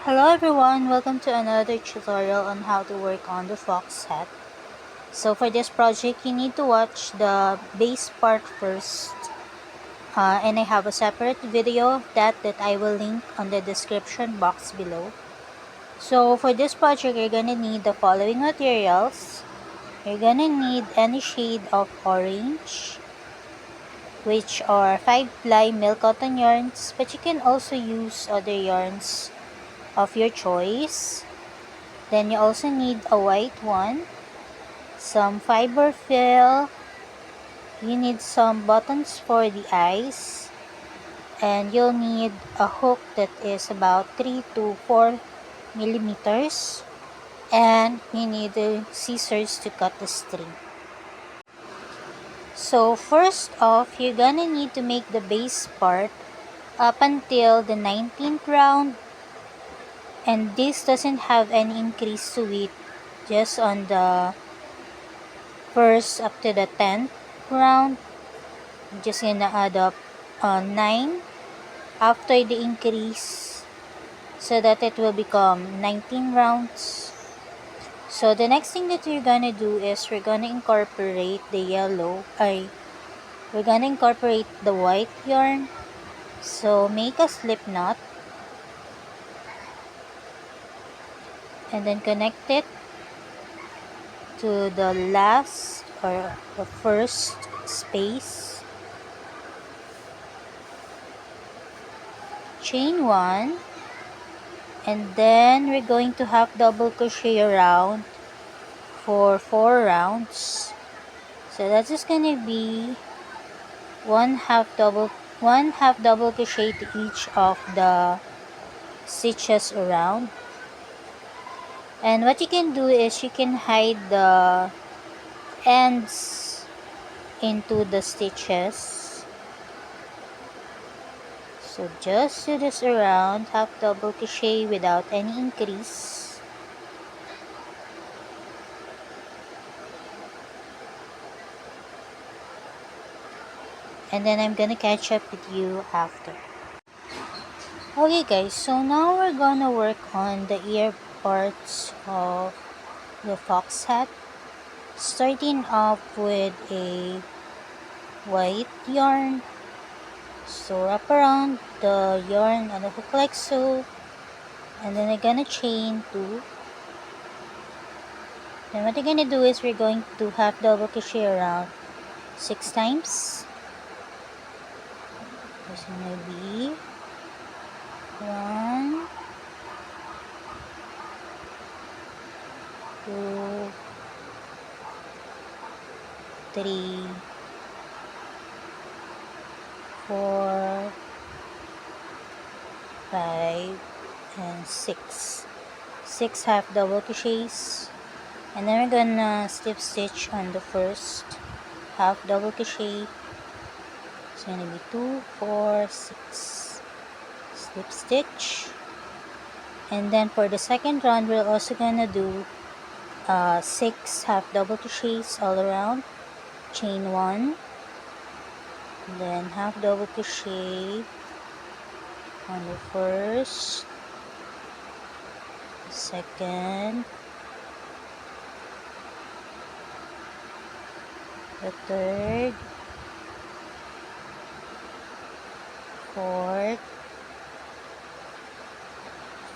Hello everyone, welcome to another tutorial on how to work on the fox hat. So for this project, you need to watch the base part first. And I have a separate video of that I will link on the description box below. So for this project, you're gonna need the following materials. You're gonna need any shade of orange, which are 5-ply milk cotton yarns, but you can also use other yarns of your choice. Then you also need a white one, some fiber fill, you need some buttons for the eyes, and you'll need a hook that is about 3 to 4 millimeters, and you need the scissors to cut the string. So first off, you're gonna need to make the base part up until the 19th round, and this doesn't have any increase to it, just on the first up to the 10th round. I'm just gonna add up 9 after the increase so that it will become 19 rounds. So the next thing that we're gonna do is we're gonna incorporate we're gonna incorporate the white yarn. So make a slip knot and then connect it to the last or the first space. Chain 1, and then we're going to half double crochet around for 4 rounds. So that's just gonna be one half double crochet to each of the stitches around. And what you can do is you can hide the ends into the stitches. So just do this around half double crochet without any increase. And then I'm gonna catch up with you after. Okay guys, so now we're gonna work on the ear parts of the fox hat, starting off with a white yarn. So wrap around the yarn on the hook like so, and then I'm gonna chain 2. Then what you're gonna do is we're going to half double crochet around 6 times. There's gonna be 1, 2, 3, 4, 5, and 6. 6 half double crochets, and then we're gonna slip stitch on the first half double crochet. It's gonna be 2, 4, 6. Slip stitch, and then for the second round we're also gonna do 6 half double crochets all around. Chain 1, then half double crochet on the first, second, the third, fourth,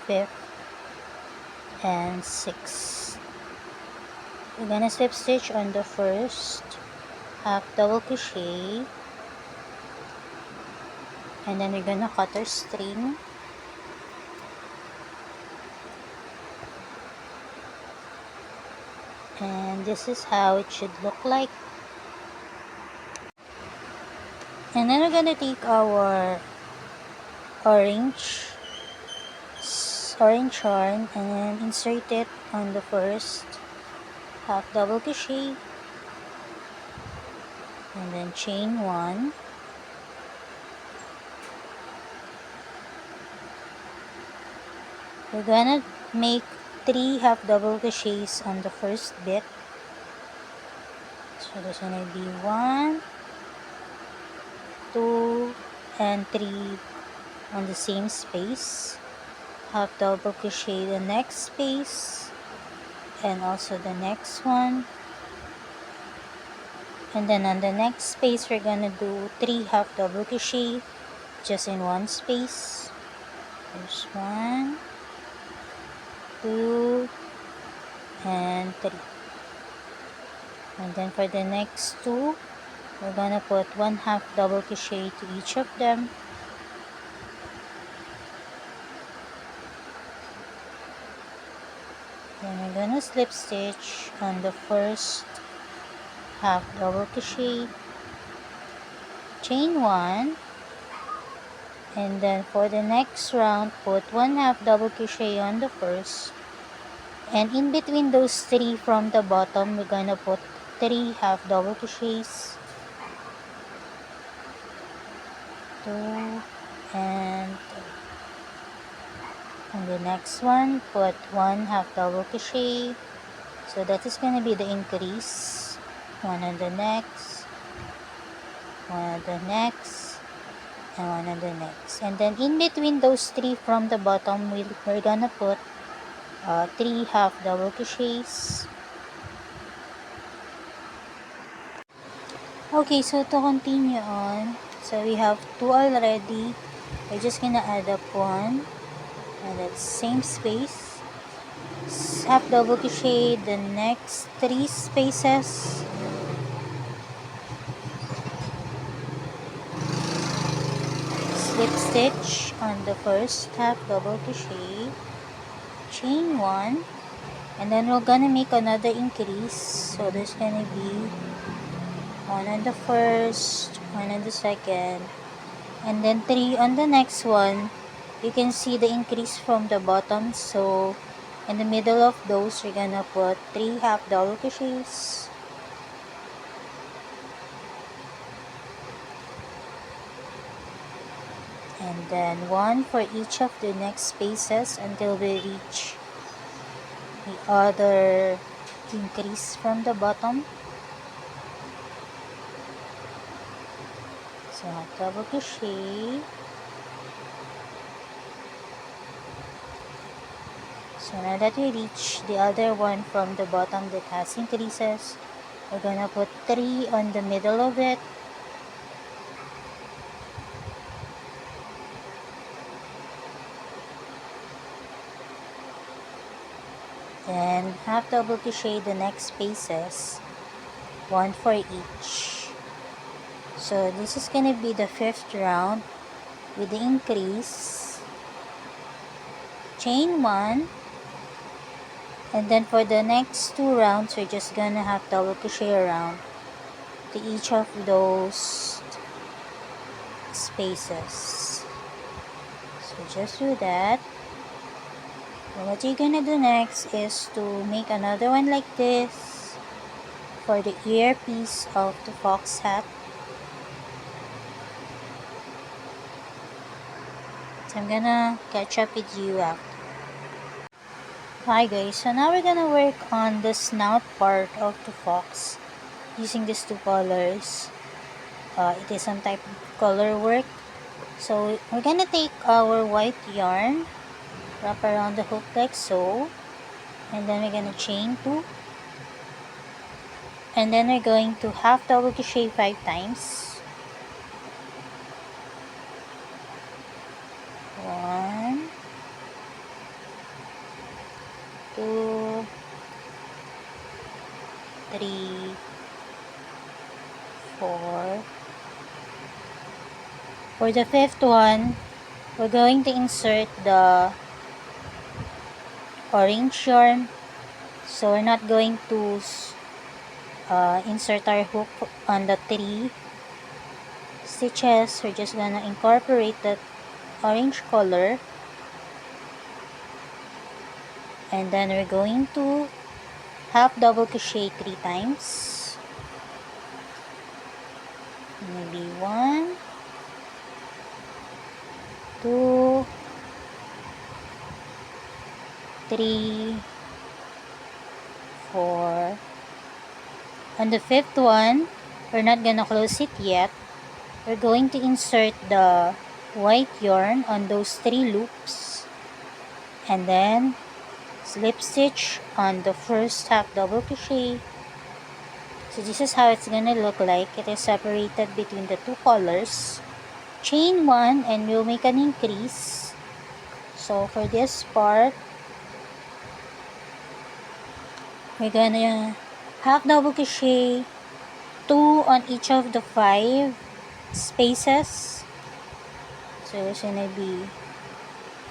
fifth, and sixth. We're gonna slip stitch on the first, half double crochet, and then we're gonna cut our string. And this is how it should look like. And then we're gonna take our orange yarn and then insert it on the first half double crochet, and then chain 1, we're gonna make 3 half double crochets on the first bit. So there's gonna be 1, 2, and 3 on the same space. half double crochet the next space and also the next one, and then on the next space we're gonna do 3 half double crochet just in one space. There's 1, 2, and 3. And then for the next 2, we're gonna put 1 half double crochet to each of them. Then we're gonna slip stitch on the first half double crochet, chain 1, and then for the next round put 1 half double crochet on the first, and in between those 3 from the bottom we're gonna put 3 half double crochets, 2 and 3. And the next one put 1 half double crochet, so that is gonna be the increase, 1 on the next, 1 on the next, and 1 on the next. And then in between those 3 from the bottom we're gonna put 3 half double crochets. Okay, so to continue on, so we have 2 already. We're just gonna add up 1, and that's same space, half double crochet the next 3 spaces, slip stitch on the first half double crochet, chain 1, and then we're gonna make another increase, so there's gonna be 1 on the first, 1 on the second, and then 3 on the next one. You can see the increase from the bottom, so in the middle of those we're gonna put 3 half double crochets, and then 1 for each of the next spaces until we reach the other increase from the bottom. So half double crochet. So now that we reach the other one from the bottom that has increases, we're gonna put 3 on the middle of it, then half double crochet the next spaces, 1 for each. So this is gonna be the 5th round with the increase, chain 1, and then for the next 2 rounds we're just gonna have double crochet around to each of those spaces. So just do that. And what you're gonna do next is to make another one like this for the earpiece of the fox hat. So I'm gonna catch up with you after. Hi guys, so now we're gonna work on the snout part of the fox using these 2 colors. It is some type of color work. So we're gonna take our white yarn, wrap around the hook like so, and then we're gonna chain 2, and then we're going to half double crochet 5 times. 1, 2, 3, 4. For the 5th one, we're going to insert the orange yarn. So we're not going to insert our hook on the 3 stitches. We're just gonna incorporate that orange color, and then we're going to half double crochet 3 times, maybe 1, 2, 3, 4. On the 5th one, we're not gonna close it yet. We're going to insert the white yarn on those 3 loops, and then slip stitch on the first half double crochet. So this is how it's gonna look like. It is separated between the two colors. Chain 1 and we'll make an increase. So for this part, we're gonna half double crochet 2 on each of the 5 spaces. So it's gonna be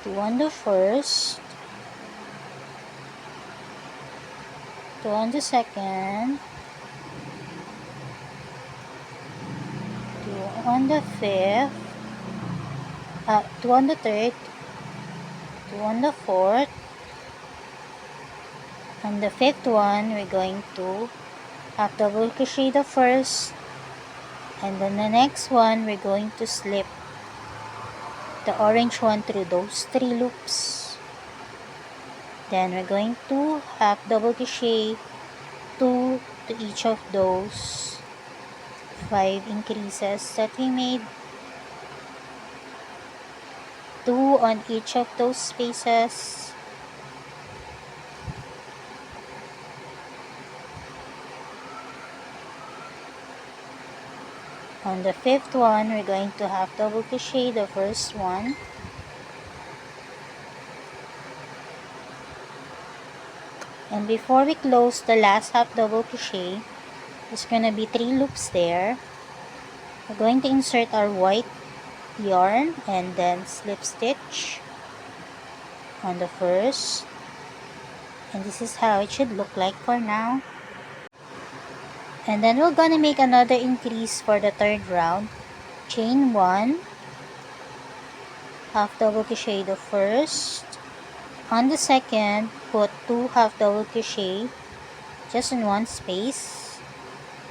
2 on the first, 2 on the second, 2 on the fifth, 2 on the third, 2 on the fourth. On the fifth one, we're going to half double crochet the first, and then the next one, we're going to slip the orange one through those 3 loops. Then we're going to half double crochet 2 to each of those 5 increases that we made, 2 on each of those spaces. On the fifth one, we're going to half double crochet the first one, and before we close the last half double crochet, there's gonna be 3 loops there. We're going to insert our white yarn and then slip stitch on the first, and this is how it should look like for now. And then we're gonna make another increase for the third round. Chain 1, half double crochet the first. On the second, put 2 half double crochet just in one space.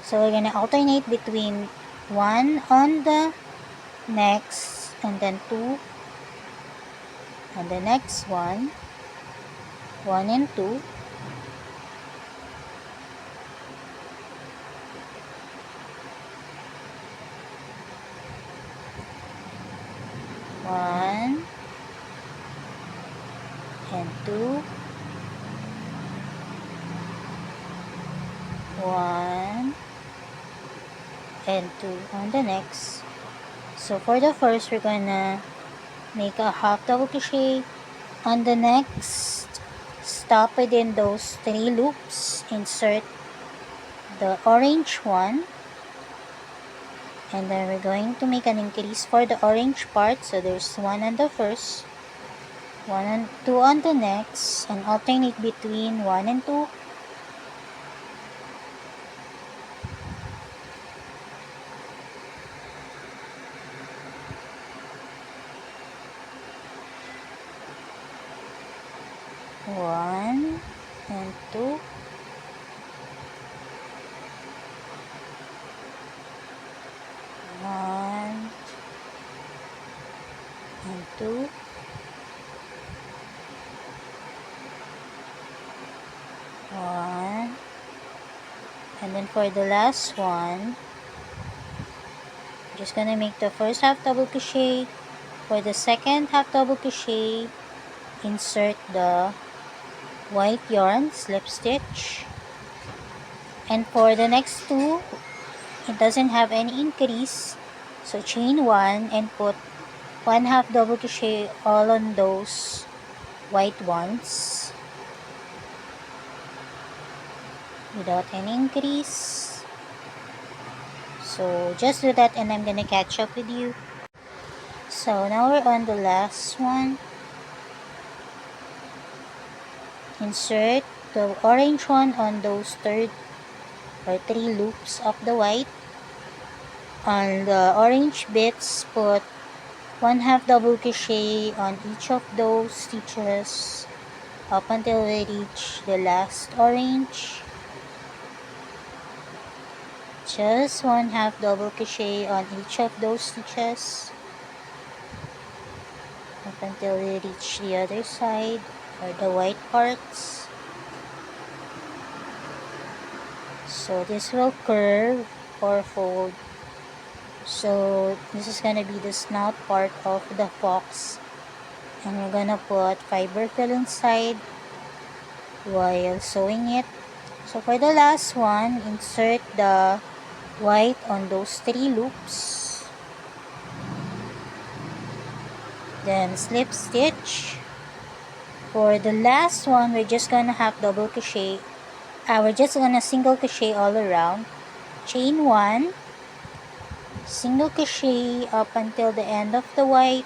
So we're gonna alternate between 1 on the next, and then 2 on the next one, 1 and 2. One and 2, 1 and 2 on the next. So for the first, we're gonna make a half double crochet on the next, stop within those 3 loops, insert the orange one, and then we're going to make an increase for the orange part. So there's 1 on the first, 1 and 2 on the next, and alternate between 1 and 2. One and 2, 1 and 2, 1, and then for the last one, I'm just gonna make the first half double crochet. For the second half double crochet, insert the white yarn, slip stitch, and for the next 2, it doesn't have any increase, so chain 1 and put 1 half double crochet all on those white ones without any increase. So just do that and I'm gonna catch up with you. So now we're on the last one. Insert the orange one on those 3 loops of the white. On the orange bits, put 1 half double crochet on each of those stitches up until we reach the last orange. Just 1 half double crochet on each of those stitches up until we reach the other side, or the white parts. So this will curve or fold. So this is gonna be the snout part of the fox, and we're gonna put fiber fill inside while sewing it. So for the last one, insert the white on those 3 loops, then slip stitch. For the last one, we're just gonna have double crochet. We're just gonna single crochet all around, chain 1, single crochet up until the end of the white,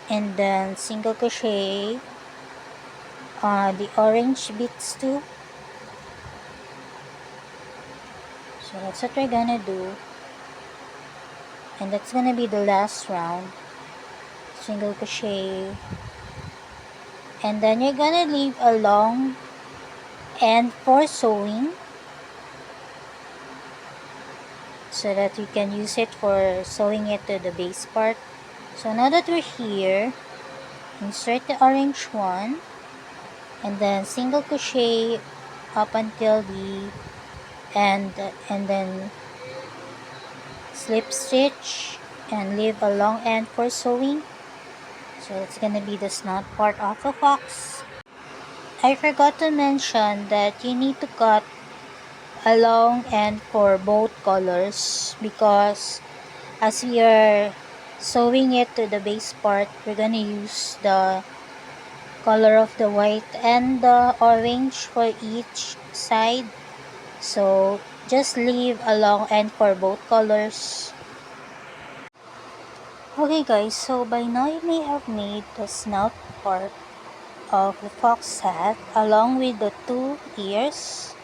and then single crochet the orange bits too. So that's what we're gonna do, and that's gonna be the last round. Single crochet, and then you're gonna leave a long end for sewing so that you can use it for sewing it to the base part. So now that we're here, insert the orange one, and then single crochet up until the end, and then slip stitch and leave a long end for sewing. So it's gonna be the snout part of the fox. I forgot to mention that you need to cut a long end for both colors, because as we are sewing it to the base part, we're gonna use the color of the white and the orange for each side. So just leave a long end for both colors. Okay guys, so by now you may have made the snout part of the fox hat along with the 2 ears.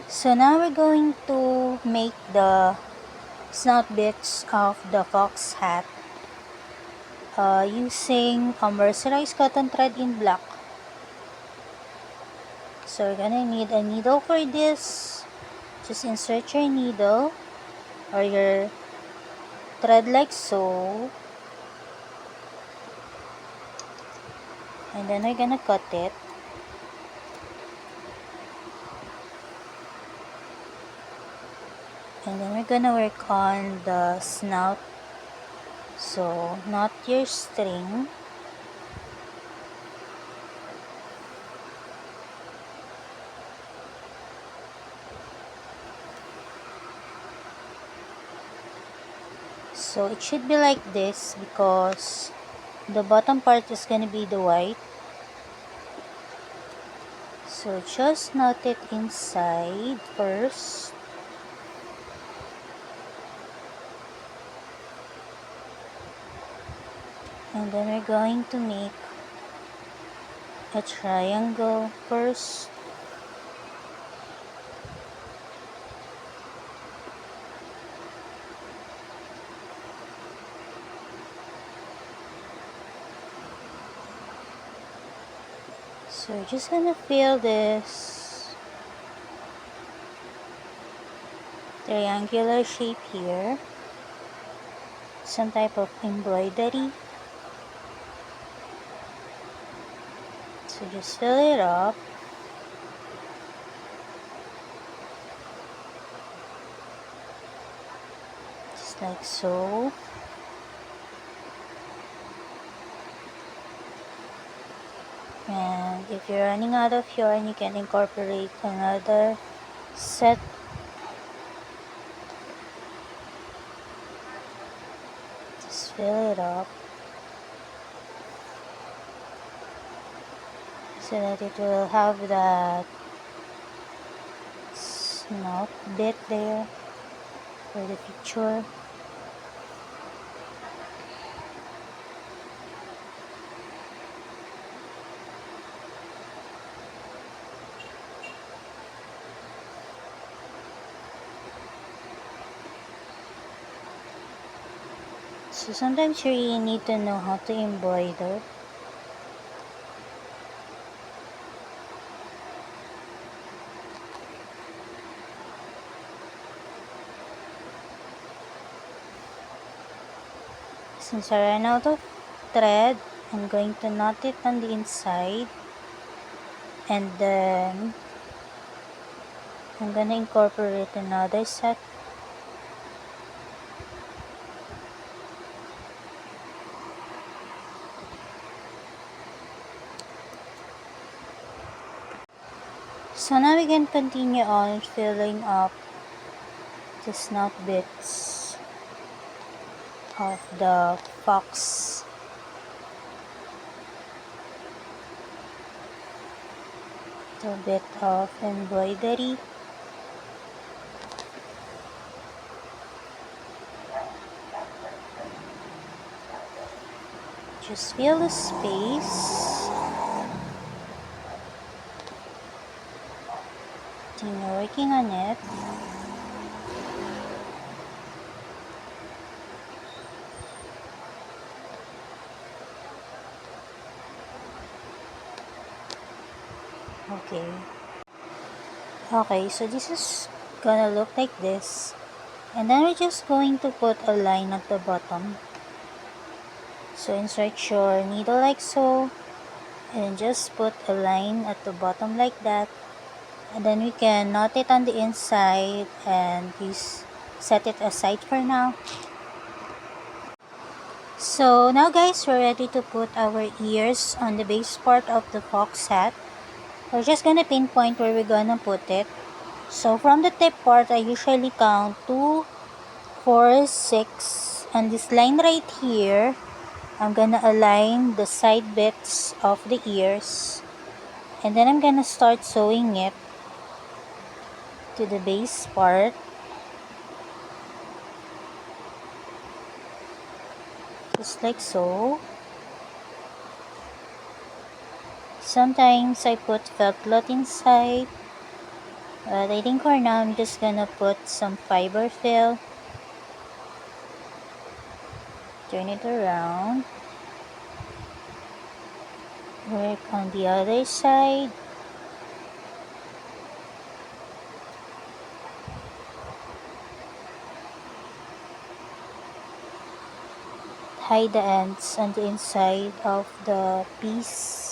So now we're going to make the snout bits of the fox hat using a mercerized cotton thread in black. So we're gonna need a needle for this. Just insert your needle or your thread like so, and then we're gonna cut it. And then we're gonna work on the snout. So knot your string. So it should be like this because the bottom part is gonna be the white. So just knot it inside first. And then we're going to make a triangle first. So we're just gonna fill this triangular shape here, some type of embroidery. So just fill it up. Just like so. And if you're running out of yarn, you can incorporate another set. Just fill it up so that it will have that snout bit there for the picture. So sometimes you really need to know how to embroider. Since I ran out of thread, I'm going to knot it on the inside, and then I'm gonna incorporate another set. So now we can continue on filling up the snout bits of the fox. A bit of embroidery. Just fill the space. Continue working on it. Okay, so this is gonna look like this. And then we're just going to put a line at the bottom. So insert your needle like so. And just put a line at the bottom like that. And then we can knot it on the inside and set it aside for now. So now guys, we're ready to put our ears on the base part of the fox hat. We're just gonna pinpoint where we're gonna put it. So from the tip part, I usually count 2, 4, 6. On this line right here, I'm gonna align the side bits of the ears. And then I'm gonna start sewing it to the base part. Just like so. Sometimes I put felt cloth inside. But I think for now I'm just gonna put some fiber fill. Turn it around. Work on the other side. Hide the ends on the inside of the piece.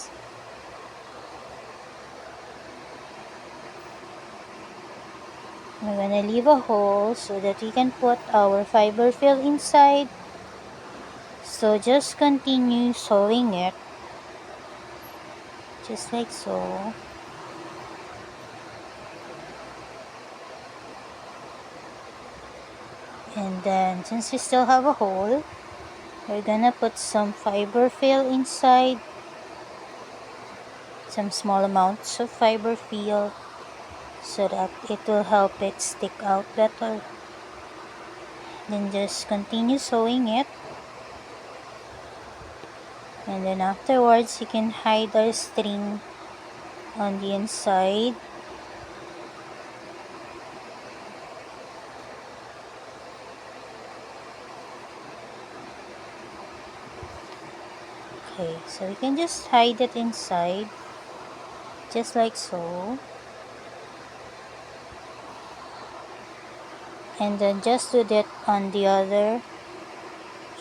We're gonna leave a hole so that we can put our fiber fill inside. So just continue sewing it. Just like so. And then since we still have a hole, we're gonna put some fiber fill inside. Some small amounts of fiber fill so that it will help it stick out better. Then just continue sewing it. And then afterwards, you can hide our string on the inside. Okay, so we can just hide it inside, just like so. And then just do that on the other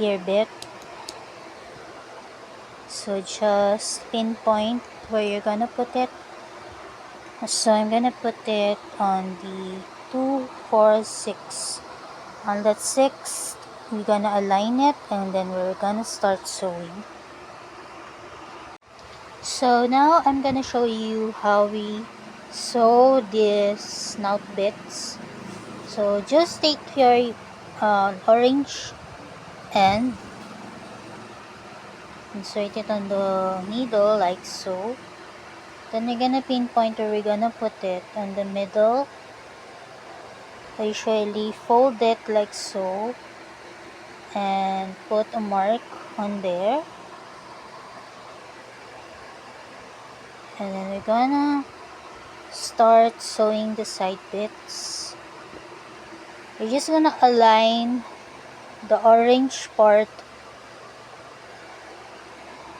ear bit. So just pinpoint where you're gonna put it. So I'm gonna put it on the 2, 4, 6. On that 6, we're gonna align it and then we're gonna start sewing. So now I'm gonna show you how we sew these snout bits. So just take your orange end, insert it on the needle like so. Then we're gonna pinpoint where we're gonna put it on the middle. I usually fold it like so and put a mark on there. And then we're gonna start sewing the side bits. We're just gonna align the orange part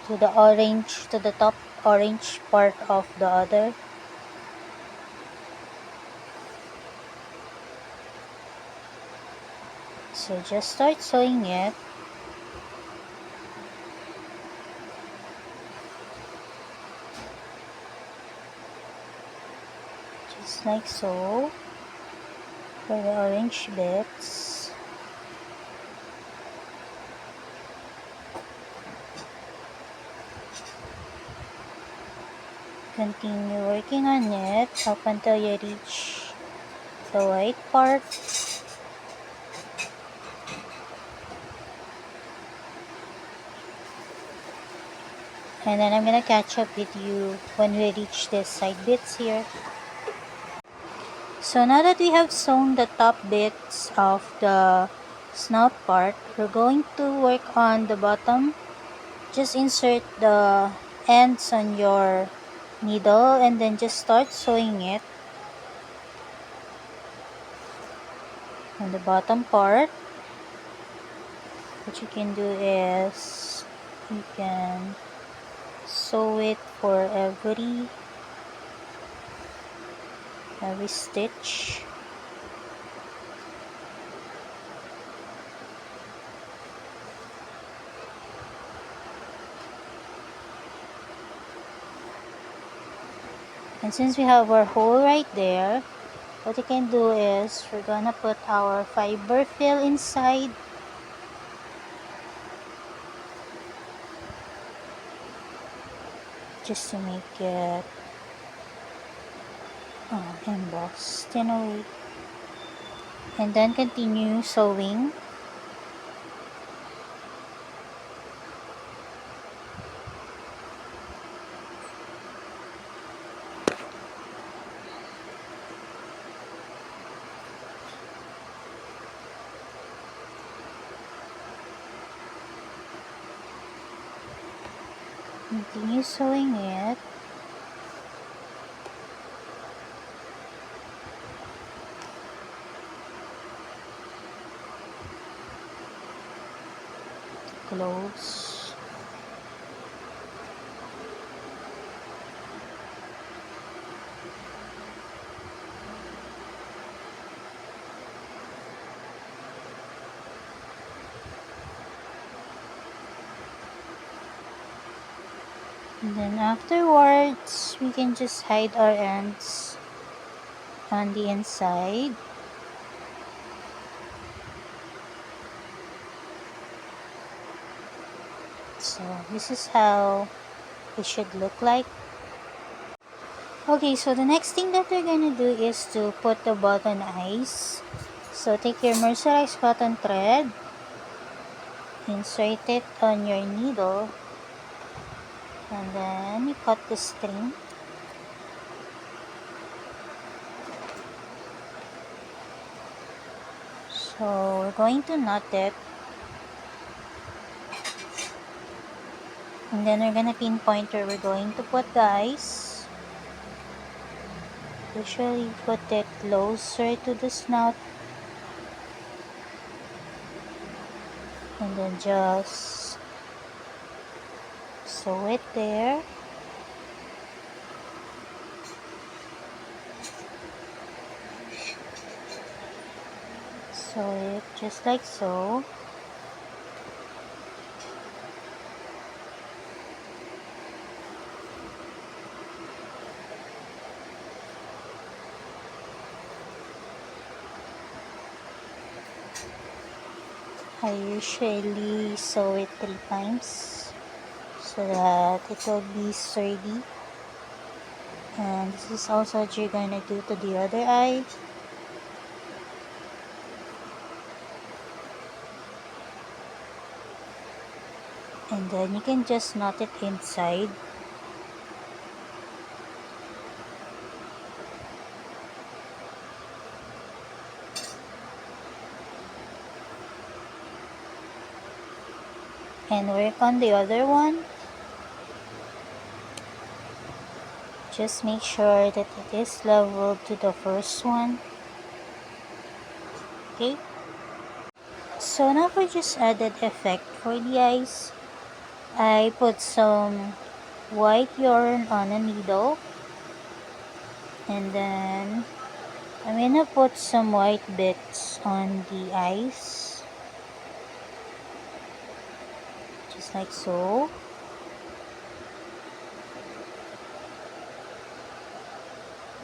to the top orange part of the other. So just start sewing it. Just like so for the orange bits. continue working on it up until you reach the white part. And then I'm gonna catch up with you when we reach the side bits here. So now that we have sewn the top bits of the snout part, we're going to work on the bottom. Just insert the ends on your needle and then just start sewing it on the bottom part. What you can do is you can sew it for every stitch. And since we have our hole right there, what you can do is we're gonna put our fiber fill inside. Just to make it embossed in a way. And then continue sewing. Continue sewing it. Close. And then afterwards, we can just hide our ends on the inside. So this is how it should look like. Okay, so the next thing that we're gonna do is to put the button eyes. So take your mercerized cotton thread, insert it on your needle, and then you cut the string. So we're going to knot it, and then we're gonna pinpoint where we're going to put the eyes. Usually put it closer to the snout, and then just sew it there. Sew it just like so. I usually sew it 3 times so that it will be sturdy. And this is also what you're gonna do to the other eye. And then you can just knot it inside. And work on the other one. Just make sure that it is level to the first one. Okay. So now for just added effect for the eyes, I put some white yarn on a needle, and then I'm gonna put some white bits on the eyes, just like so.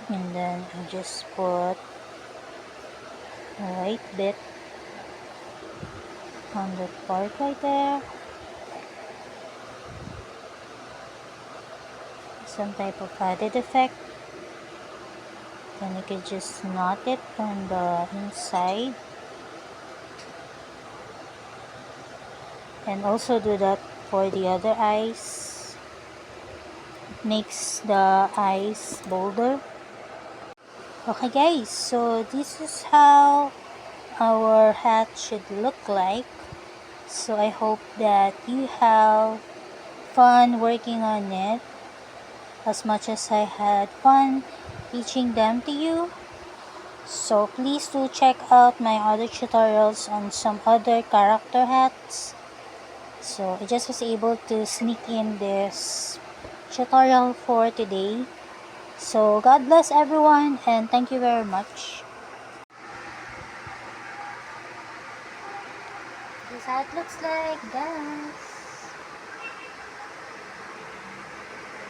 And then I just put a white bit on that part right there. some type of added effect. Then you could just knot it on the inside. And also do that for the other eyes. It makes the eyes bolder. Okay guys, so this is how our hat should look like. So I hope that you have fun working on it as much as I had fun teaching them to you. So please do check out my other tutorials on some other character hats. So I just was able to sneak in this tutorial for today. So God bless everyone and thank you very much. This is how it looks like, guys.